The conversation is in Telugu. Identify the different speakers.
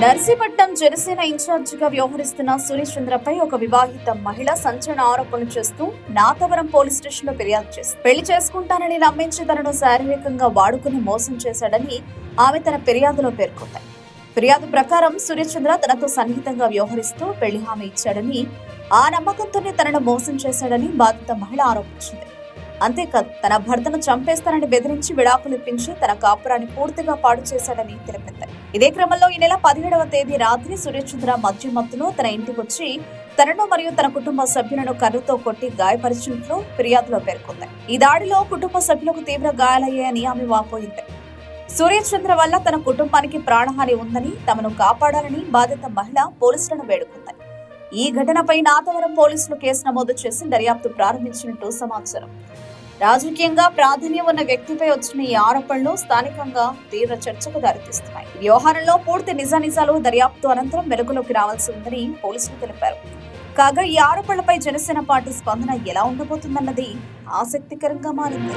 Speaker 1: నర్సీపట్నం జనసేన ఇన్ఛార్జిగా వ్యవహరిస్తున్న సురేష్ చంద్రపై ఒక వివాహిత మహిళ సంచలన ఆరోపణలు చేస్తూ నాతవరం పోలీస్ స్టేషన్ లో ఫిర్యాదు చేసింది. పెళ్లి చేసుకుంటానని నమ్మించి తనను శారీరకంగా వాడుకుని మోసం చేశాడని ఆమె తన ఫిర్యాదులో పేర్కొంది. ఫిర్యాదు ప్రకారం సురేష్ చంద్ర తనతో సన్నిహితంగా వ్యవహరిస్తూ పెళ్లి హామీ ఇచ్చాడని, ఆ నమ్మకంతోనే తనను మోసం చేశాడని బాధిత మహిళ ఆరోపించింది. అంతేకాదు, తన భర్తను చంపేస్తానని బెదిరించి విడాకులు ఇప్పించి తన కాపురాన్ని పూర్తిగా పాడు చేశాడని తెలిపింది. ఇదే క్రమంలో ఈ నెల 17వ తేదీ రాత్రి సురేష్ చంద్ర మద్యం మత్తులో తన ఇంటికి వచ్చి తనను మరియు తన కుటుంబ సభ్యులను కర్రతో కొట్టి గాయపరిచినట్లు ఫిర్యాదులో పేర్కొంది. ఈ దాడిలో కుటుంబ సభ్యులకు తీవ్ర గాయాలయ్యాయని ఆమె వాపోయింది. సురేష్ చంద్ర వల్ల తన కుటుంబానికి ప్రాణహాని ఉందని, తమను కాపాడాలని బాధిత మహిళ పోలీసులను వేడుకుంది. ఈ ఘటనపై నాతవరం పోలీసులు కేసు నమోదు చేసి దర్యాప్తు ప్రారంభించినట్టు సమాచారం. రాజకీయంగా ప్రాధాన్యం ఉన్న వ్యక్తిపై వచ్చిన ఈ ఆరోపణలు స్థానికంగా తీవ్ర చర్చకు దారితీస్తున్నాయి. ఈ వ్యవహారంలో పూర్తి నిజానిజాలు దర్యాప్తు అనంతరం వెలుగులోకి రావాల్సి ఉందని పోలీసులు తెలిపారు. కాగా ఈ ఆరోపణలపై జనసేన పార్టీ స్పందన ఎలా ఉండబోతుందన్నది ఆసక్తికరంగా మారింది.